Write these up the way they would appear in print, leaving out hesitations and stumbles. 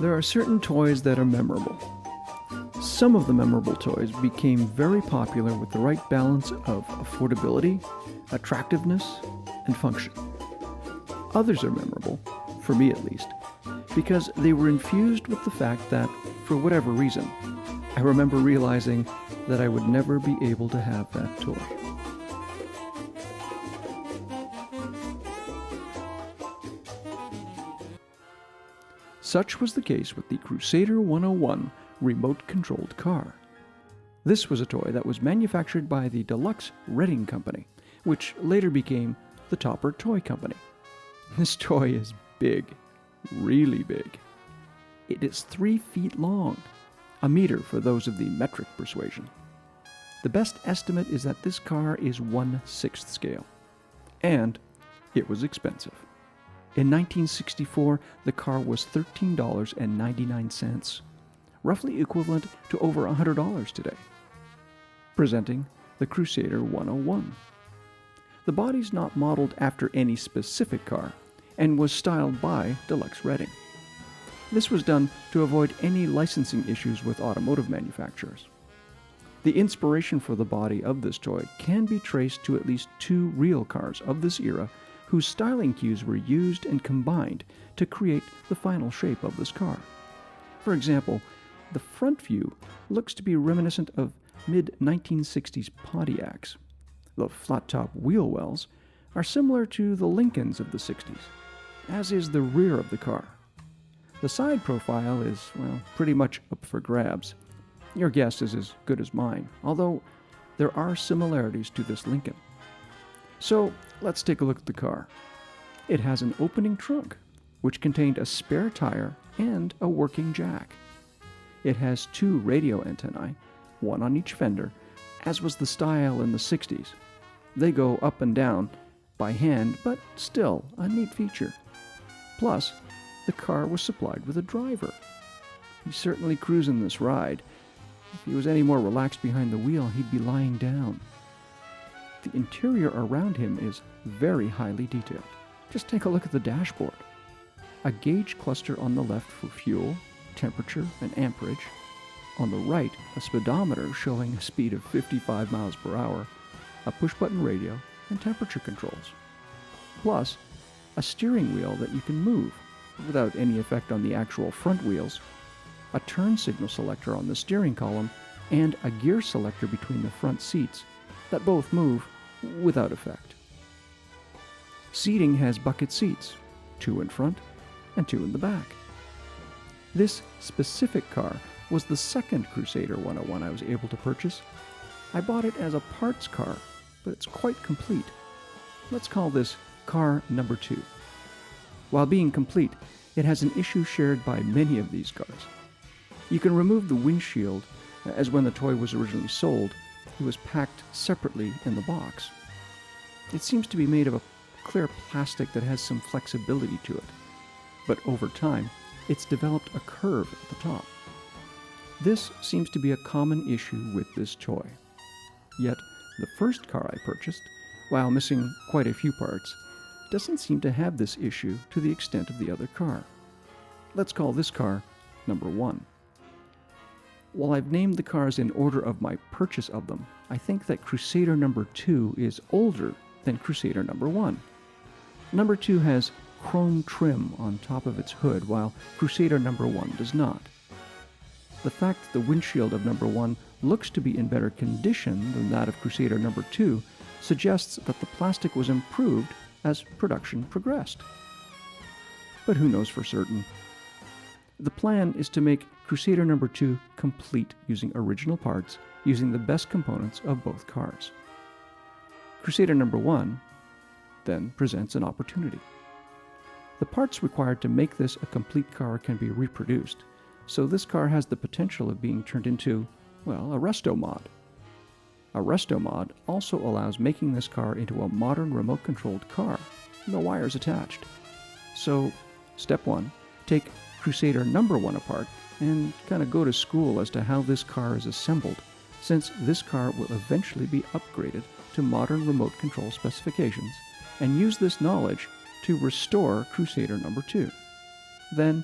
There are certain toys that are memorable. Some of the memorable toys became very popular with the right balance of affordability, attractiveness, and function. Others are memorable, for me at least, because they were infused with the fact that, for whatever reason, I remember realizing that I would never be able to have that toy. Such was the case with the Crusader 101 remote-controlled car. This was a toy that was manufactured by the Deluxe Reading Company, which later became the Topper Toy Company. This toy is big, really big. It is 3 feet long, a meter for those of the metric persuasion. The best estimate is that this car is 1/6 scale, and it was expensive. In 1964, the car was $13.99, roughly equivalent to over $100 today. Presenting the Crusader 101. The body's not modeled after any specific car, and was styled by Deluxe Reading. This was done to avoid any licensing issues with automotive manufacturers. The inspiration for the body of this toy can be traced to at least 2 real cars of this era whose styling cues were used and combined to create the final shape of this car. For example, the front view looks to be reminiscent of mid-1960s Pontiacs. The flat-top wheel wells are similar to the Lincolns of the 60s, as is the rear of the car. The side profile is, well, pretty much up for grabs. Your guess is as good as mine, although there are similarities to this Lincoln. So, let's take a look at the car. It has an opening trunk, which contained a spare tire and a working jack. It has 2 radio antennae, one on each fender, as was the style in the 60s. They go up and down by hand, but still a neat feature. Plus, the car was supplied with a driver. He's certainly cruising this ride. If he was any more relaxed behind the wheel, he'd be lying down. The interior around him is very highly detailed. Just take a look at the dashboard. A gauge cluster on the left for fuel, temperature, and amperage. On the right, a speedometer showing a speed of 55 miles per hour, a push-button radio, and temperature controls. Plus, a steering wheel that you can move without any effect on the actual front wheels, a turn signal selector on the steering column, and a gear selector between the front seats that both move without effect. Seating has bucket seats, 2 in front and 2 in the back. This specific car was the second Crusader 101 I was able to purchase. I bought it as a parts car, but it's quite complete. Let's call this car number 2. While being complete, it has an issue shared by many of these cars. You can remove the windshield, as when the toy was originally sold, it was packed separately in the box. It seems to be made of a clear plastic that has some flexibility to it, but over time, it's developed a curve at the top. This seems to be a common issue with this toy. Yet, the first car I purchased, while missing quite a few parts, doesn't seem to have this issue to the extent of the other car. Let's call this car number 1. While I've named the cars in order of my purchase of them, I think that Crusader number 2 is older than Crusader number 1. Number 2 has chrome trim on top of its hood, while Crusader number 1 does not. The fact that the windshield of number 1 looks to be in better condition than that of Crusader number 2 suggests that the plastic was improved as production progressed. But who knows for certain? The plan is to make Crusader number 2 complete using original parts, using the best components of both cars. Crusader number 1 then presents an opportunity. The parts required to make this a complete car can be reproduced, so this car has the potential of being turned into, well, a resto mod. A resto mod also allows making this car into a modern remote-controlled car, no wires attached. So, step 1, take Crusader number 1 apart and kind of go to school as to how this car is assembled, since this car will eventually be upgraded to modern remote control specifications, and use this knowledge to restore Crusader number 2. Then,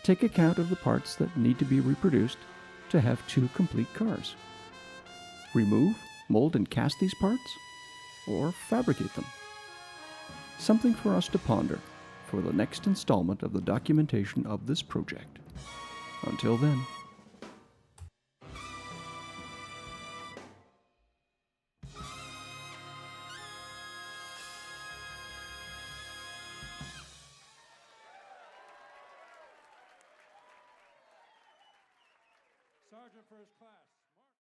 Take account of the parts that need to be reproduced to have 2 complete cars. Remove, mold, and cast these parts, or fabricate them. Something for us to ponder for the next installment of the documentation of this project. Until then. Sergeant First Class.